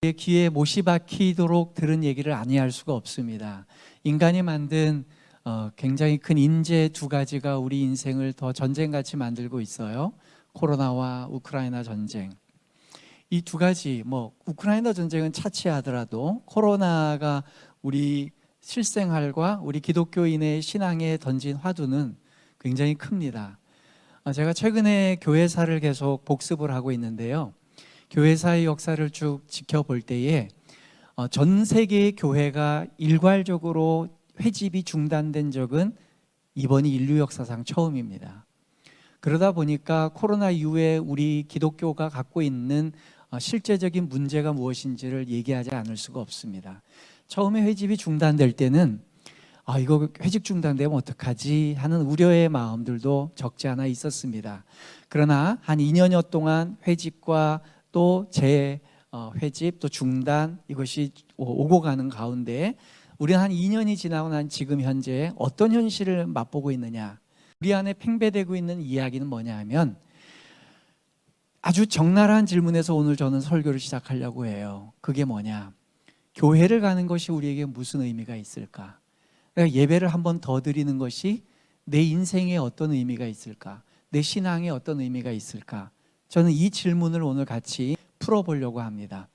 귀에 못이 박히도록 들은 얘기를 아니할 수가 없습니다. 인간이 만든 굉장히 큰 인재 두 가지가 우리 인생을 더 전쟁같이 만들고 있어요. 코로나와 우크라이나 전쟁. 이 두 가지, 우크라이나 전쟁은 차치하더라도 코로나가 우리 실생활과 우리 기독교인의 신앙에 던진 화두는 굉장히 큽니다. 제가 최근에 교회사를 계속 복습을 하고 있는데요. 교회사의 역사를 쭉 지켜볼 때에 전 세계의 교회가 일괄적으로 회집이 중단된 적은 이번이 인류 역사상 처음입니다. 그러다 보니까 코로나 이후에 우리 기독교가 갖고 있는 실제적인 문제가 무엇인지를 얘기하지 않을 수가 없습니다. 처음에 회집이 중단될 때는 이거 회집 중단되면 어떡하지 하는 우려의 마음들도 적지 않아 있었습니다. 그러나 한 2년여 동안 회집과 또 재회집 또 중단 이것이 오고 가는 가운데 우리는 한 2년이 지나고 난 지금 현재 어떤 현실을 맛보고 있느냐, 우리 안에 팽배되고 있는 이야기는 뭐냐 하면 아주 적나라한 질문에서 오늘 저는 설교를 시작하려고 해요. 그게 뭐냐, 교회를 가는 것이 우리에게 무슨 의미가 있을까? 그러니까 예배를 한 번 더 드리는 것이 내 인생에 어떤 의미가 있을까? 내 신앙에 어떤 의미가 있을까? 저는 이 질문을 오늘 같이 풀어보려고 합니다.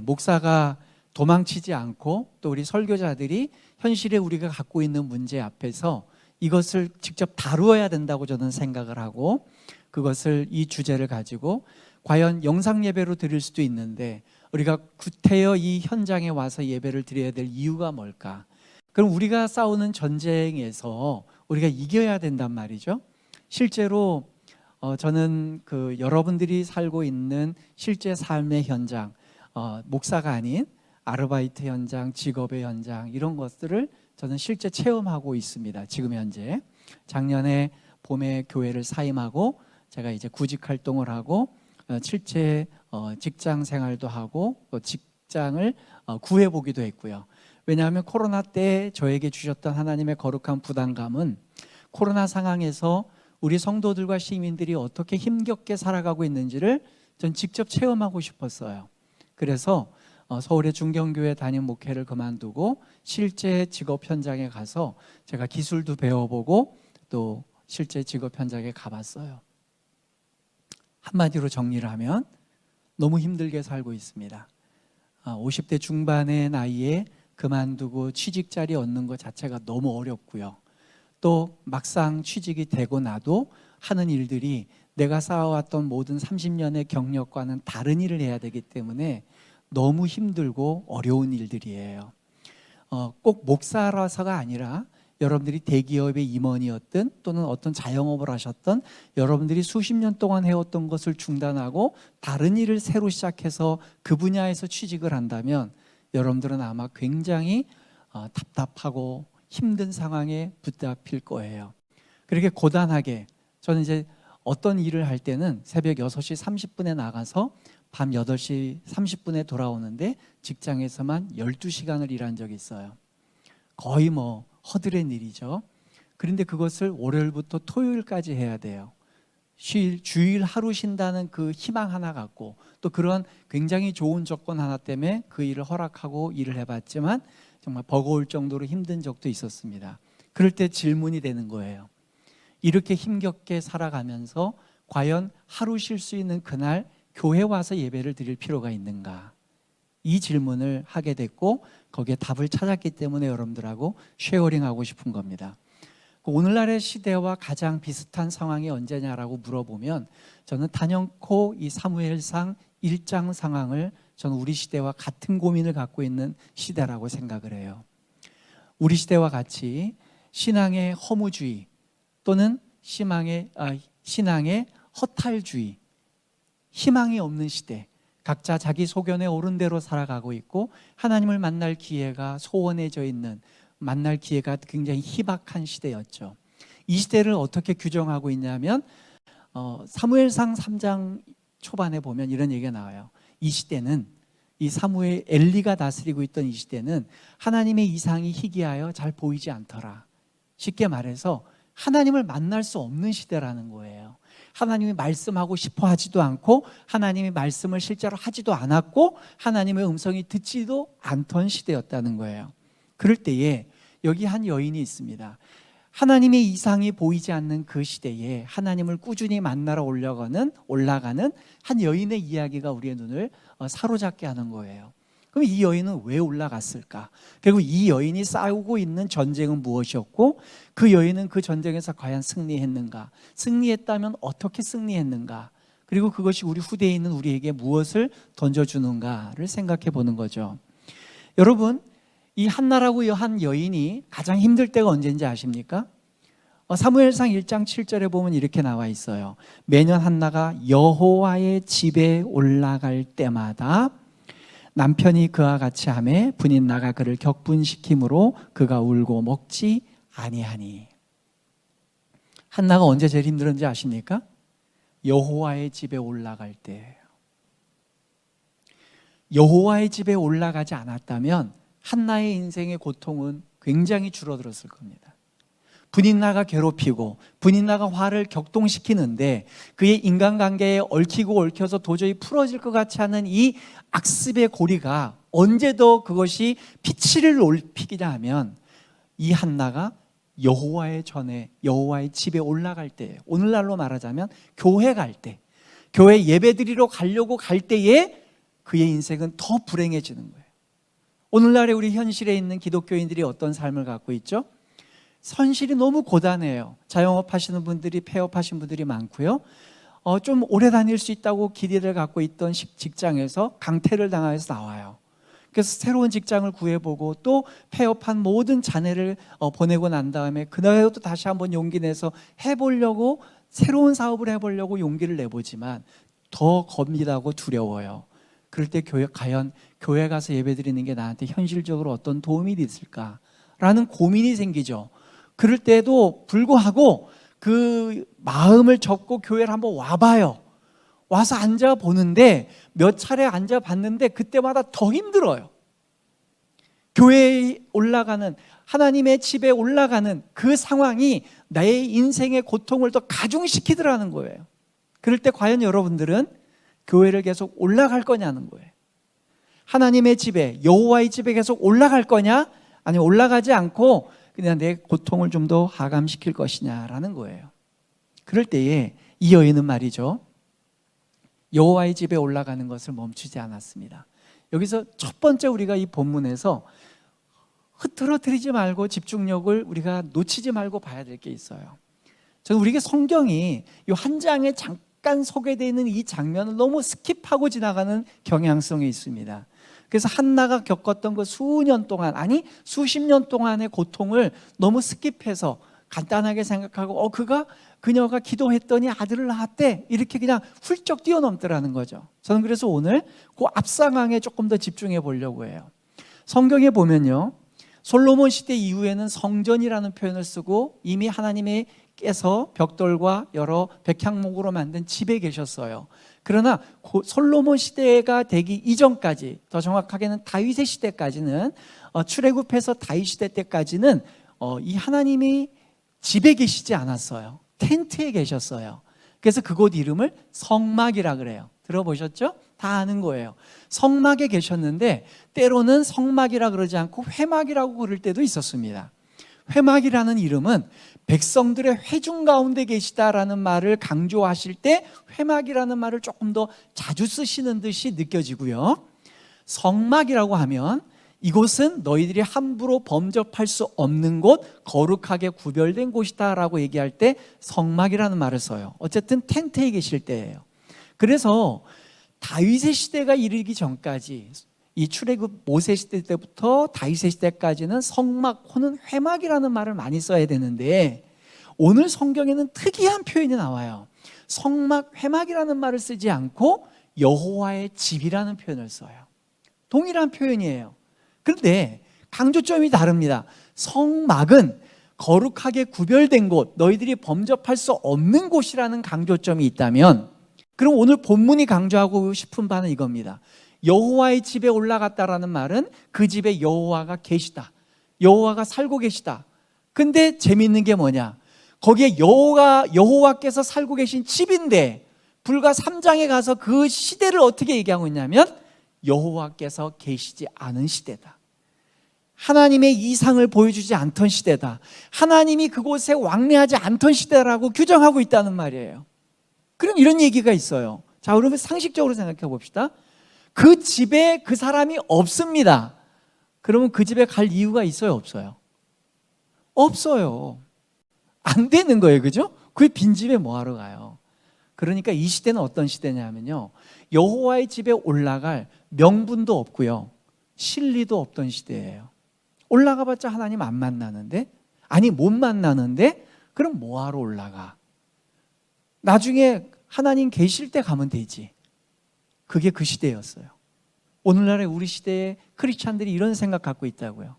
목사가 도망치지 않고 또 우리 설교자들이 현실에 우리가 갖고 있는 문제 앞에서 이것을 직접 다루어야 된다고 저는 생각을 하고, 그것을 이 주제를 가지고 과연 영상 예배로 드릴 수도 있는데 우리가 구태여 이 현장에 와서 예배를 드려야 될 이유가 뭘까? 그럼 우리가 싸우는 전쟁에서 우리가 이겨야 된단 말이죠. 실제로 저는 여러분들이 살고 있는 실제 삶의 현장, 목사가 아닌 아르바이트 현장, 직업의 현장, 이런 것들을 저는 실제 체험하고 있습니다. 지금 현재 작년에 봄에 교회를 사임하고 제가 이제 구직 활동을 하고 실제 직장 생활도 하고 또 직장을 구해보기도 했고요. 왜냐하면 코로나 때 저에게 주셨던 하나님의 거룩한 부담감은 코로나 상황에서 우리 성도들과 시민들이 어떻게 힘겹게 살아가고 있는지를 전 직접 체험하고 싶었어요. 그래서 서울의 중경교회 담임 목회를 그만두고 실제 직업 현장에 가서 제가 기술도 배워보고 또 실제 직업 현장에 가봤어요. 한마디로 정리를 하면 너무 힘들게 살고 있습니다. 50대 중반의 나이에 그만두고 취직 자리 얻는 것 자체가 너무 어렵고요. 또 막상 취직이 되고 나도 하는 일들이 내가 쌓아왔던 모든 30년의 경력과는 다른 일을 해야 되기 때문에 너무 힘들고 어려운 일들이에요. 꼭 목사라서가 아니라 여러분들이 대기업의 임원이었든 또는 어떤 자영업을 하셨던 여러분들이 수십 년 동안 해왔던 것을 중단하고 다른 일을 새로 시작해서 그 분야에서 취직을 한다면 여러분들은 아마 굉장히 답답하고 힘든 상황에 붙잡힐 거예요. 그렇게 고단하게 저는 이제 어떤 일을 할 때는 새벽 6시 30분에 나가서 밤 8시 30분에 돌아오는데 직장에서만 12시간을 일한 적이 있어요. 거의 허드렛 일이죠. 그런데 그것을 월요일부터 토요일까지 해야 돼요. 주일 하루 쉰다는 그 희망 하나 갖고 또 그런 굉장히 좋은 조건 하나 때문에 그 일을 허락하고 일을 해봤지만 정말 버거울 정도로 힘든 적도 있었습니다. 그럴 때 질문이 되는 거예요. 이렇게 힘겹게 살아가면서 과연 하루 쉴 수 있는 그날 교회 와서 예배를 드릴 필요가 있는가? 이 질문을 하게 됐고 거기에 답을 찾았기 때문에 여러분들하고 쉐어링하고 싶은 겁니다. 오늘날의 시대와 가장 비슷한 상황이 언제냐라고 물어보면 저는 단연코 이 사무엘상 1장 상황을 저는 우리 시대와 같은 고민을 갖고 있는 시대라고 생각을 해요. 우리 시대와 같이 신앙의 허무주의 또는 신앙의 허탈주의, 희망이 없는 시대, 각자 자기 소견에 옳은 대로 살아가고 있고 하나님을 만날 기회가 소원해져 있는, 만날 기회가 굉장히 희박한 시대였죠. 이 시대를 어떻게 규정하고 있냐면 사무엘상 3장 초반에 보면 이런 얘기가 나와요. 이 시대는, 이 사무엘 엘리가 다스리고 있던 이 시대는 하나님의 이상이 희귀하여 잘 보이지 않더라. 쉽게 말해서 하나님을 만날 수 없는 시대라는 거예요. 하나님이 말씀하고 싶어 하지도 않고 하나님이 말씀을 실제로 하지도 않았고 하나님의 음성이 듣지도 않던 시대였다는 거예요. 그럴 때에 여기 한 여인이 있습니다. 하나님의 이상이 보이지 않는 그 시대에 하나님을 꾸준히 만나러 올라가는 한 여인의 이야기가 우리의 눈을 사로잡게 하는 거예요. 그럼 이 여인은 왜 올라갔을까? 그리고 이 여인이 싸우고 있는 전쟁은 무엇이었고 그 여인은 그 전쟁에서 과연 승리했는가? 승리했다면 어떻게 승리했는가? 그리고 그것이 우리 후대에 있는 우리에게 무엇을 던져주는가를 생각해 보는 거죠. 여러분, 이 한나라고 한 여인이 가장 힘들 때가 언제인지 아십니까? 사무엘상 1장 7절에 보면 이렇게 나와 있어요. 매년 한나가 여호와의 집에 올라갈 때마다 남편이 그와 같이 하매 분인나가 그를 격분시킴으로 그가 울고 먹지 아니하니. 한나가 언제 제일 힘들었는지 아십니까? 여호와의 집에 올라갈 때. 여호와의 집에 올라가지 않았다면 한나의 인생의 고통은 굉장히 줄어들었을 겁니다. 분인나가 괴롭히고 분인나가 화를 격동시키는데 그의 인간관계에 얽히고 얽혀서 도저히 풀어질 것 같지 않은 이 악습의 고리가 언제 더 그것이 피치를 높이기냐 하면 이 한나가 여호와의 집에 올라갈 때예요. 오늘날로 말하자면 교회 갈 때, 교회 예배드리러 가려고 갈 때에 그의 인생은 더 불행해지는 거예요. 오늘날의 우리 현실에 있는 기독교인들이 어떤 삶을 갖고 있죠? 현실이 너무 고단해요. 자영업 하시는 분들이, 폐업하신 분들이 많고요. 좀 오래 다닐 수 있다고 기대를 갖고 있던 직장에서 강퇴를 당해서 나와요. 그래서 새로운 직장을 구해보고 또 폐업한 모든 자녀를 보내고 난 다음에 그날에도 또 다시 한번 용기 내서 해보려고, 새로운 사업을 해보려고 용기를 내보지만 더 겁니다고 두려워요. 그럴 때 과연 교회 가서 예배드리는 게 나한테 현실적으로 어떤 도움이 있을까라는 고민이 생기죠. 그럴 때도 불구하고 그 마음을 접고 교회를 한번 와봐요. 와서 앉아보는데 몇 차례 앉아봤는데 그때마다 더 힘들어요. 교회에 올라가는, 하나님의 집에 올라가는 그 상황이 나의 인생의 고통을 더 가중시키더라는 거예요. 그럴 때 과연 여러분들은 교회를 계속 올라갈 거냐는 거예요. 하나님의 집에, 여호와의 집에 계속 올라갈 거냐, 아니면 올라가지 않고 그냥 내 고통을 좀 더 하감시킬 것이냐라는 거예요. 그럴 때에 이 여인은 말이죠, 여호와의 집에 올라가는 것을 멈추지 않았습니다. 여기서 첫 번째 우리가 이 본문에서 흐트러뜨리지 말고 집중력을 우리가 놓치지 말고 봐야 될 게 있어요. 저는 우리에게 성경이 이 한 장에 잠깐 소개되어 있는 이 장면을 너무 스킵하고 지나가는 경향성이 있습니다. 그래서 한나가 겪었던 그 수년 동안, 아니 수십 년 동안의 고통을 너무 스킵해서 간단하게 생각하고 그녀가 기도했더니 아들을 낳았대, 이렇게 그냥 훌쩍 뛰어넘더라는 거죠. 저는 그래서 오늘 그 앞상황에 조금 더 집중해 보려고 해요. 성경에 보면요, 솔로몬 시대 이후에는 성전이라는 표현을 쓰고 이미 하나님께서 벽돌과 여러 백향목으로 만든 집에 계셨어요. 그러나 솔로몬 시대가 되기 이전까지, 더 정확하게는 다윗의 시대까지는, 출애굽해서 다윗 시대 때까지는 이 하나님이 집에 계시지 않았어요. 텐트에 계셨어요. 그래서 그곳 이름을 성막이라 그래요. 들어보셨죠? 다 아는 거예요. 성막에 계셨는데 때로는 성막이라 그러지 않고 회막이라고 그럴 때도 있었습니다. 회막이라는 이름은 백성들의 회중 가운데 계시다라는 말을 강조하실 때 회막이라는 말을 조금 더 자주 쓰시는 듯이 느껴지고요. 성막이라고 하면 이곳은 너희들이 함부로 범접할 수 없는 곳, 거룩하게 구별된 곳이다라고 얘기할 때 성막이라는 말을 써요. 어쨌든 텐트에 계실 때예요. 그래서 다윗의 시대가 이르기 전까지, 이 출애굽 모세 시대 때부터 다윗의 시대까지는 성막 혹은 회막이라는 말을 많이 써야 되는데 오늘 성경에는 특이한 표현이 나와요. 성막, 회막이라는 말을 쓰지 않고 여호와의 집이라는 표현을 써요. 동일한 표현이에요. 그런데 강조점이 다릅니다. 성막은 거룩하게 구별된 곳, 너희들이 범접할 수 없는 곳이라는 강조점이 있다면, 그럼 오늘 본문이 강조하고 싶은 바는 이겁니다. 여호와의 집에 올라갔다라는 말은 그 집에 여호와가 계시다, 여호와가 살고 계시다. 근데 재미있는 게 뭐냐, 거기에 여호와께서 살고 계신 집인데 불과 3장에 가서 그 시대를 어떻게 얘기하고 있냐면 여호와께서 계시지 않은 시대다. 하나님의 이상을 보여주지 않던 시대다. 하나님이 그곳에 왕래하지 않던 시대라고 규정하고 있다는 말이에요. 그럼 이런 얘기가 있어요. 자, 그러면 상식적으로 생각해 봅시다. 그 집에 그 사람이 없습니다. 그러면 그 집에 갈 이유가 있어요, 없어요? 없어요. 안 되는 거예요, 그죠? 그 빈집에 뭐하러 가요? 그러니까 이 시대는 어떤 시대냐면요, 여호와의 집에 올라갈 명분도 없고요, 실리도 없던 시대예요. 올라가봤자 하나님 안 만나는데, 아니 못 만나는데, 그럼 뭐하러 올라가? 나중에 하나님 계실 때 가면 되지. 그게 그 시대였어요. 오늘날의 우리 시대의 크리스찬들이 이런 생각 갖고 있다고요.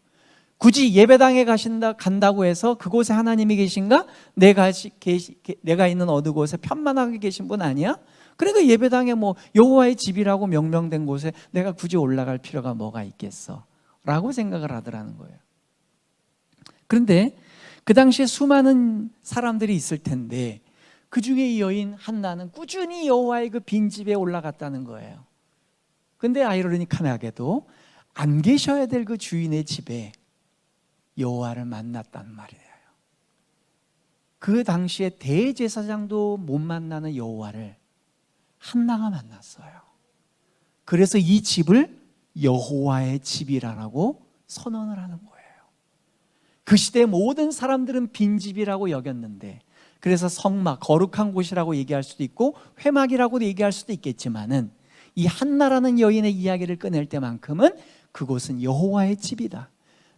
굳이 예배당에 간다고 해서 그곳에 하나님이 계신가? 내가 있는 어느 곳에 편만하게 계신 분 아니야? 그러니까 예배당에 뭐 여호와의 집이라고 명명된 곳에 내가 굳이 올라갈 필요가 뭐가 있겠어? 라고 생각을 하더라는 거예요. 그런데 그 당시에 수많은 사람들이 있을 텐데 그 중에 이 여인 한나는 꾸준히 여호와의 그 빈집에 올라갔다는 거예요. 근데 아이러니컬하게도 안 계셔야 될 그 주인의 집에 여호와를 만났단 말이에요. 그 당시에 대제사장도 못 만나는 여호와를 한나가 만났어요. 그래서 이 집을 여호와의 집이라고 선언을 하는 거예요. 그 시대의 모든 사람들은 빈집이라고 여겼는데, 그래서 성막, 거룩한 곳이라고 얘기할 수도 있고 회막이라고 얘기할 수도 있겠지만은 이 한나라는 여인의 이야기를 꺼낼 때만큼은 그곳은 여호와의 집이다,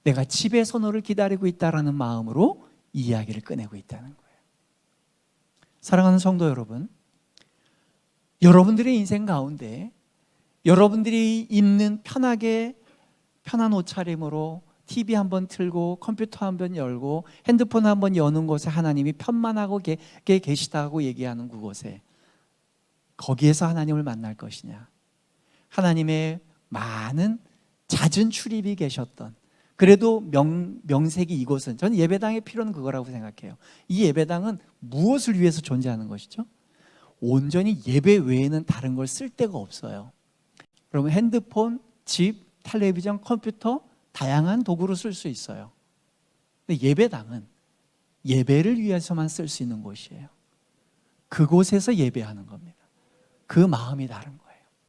내가 집의 선호를 기다리고 있다라는 마음으로 이야기를 꺼내고 있다는 거예요. 사랑하는 성도 여러분, 여러분들의 인생 가운데 여러분들이 있는 편한 옷차림으로 TV 한번 틀고 컴퓨터 한번 열고 핸드폰 한번 여는 곳에 하나님이 편만하고 계시다고 얘기하는 그곳에, 거기에서 하나님을 만날 것이냐, 하나님의 많은 잦은 출입이 계셨던, 그래도 명색이 이곳은, 저는 예배당의 필요는 그거라고 생각해요. 이 예배당은 무엇을 위해서 존재하는 것이죠? 온전히 예배 외에는 다른 걸 쓸 데가 없어요. 그러면 핸드폰, 집, 텔레비전, 컴퓨터 다양한 도구로 쓸 수 있어요. 근데 예배당은 예배를 위해서만 쓸 수 있는 곳이에요. 그곳에서 예배하는 겁니다. 그 마음이 다른 거예요.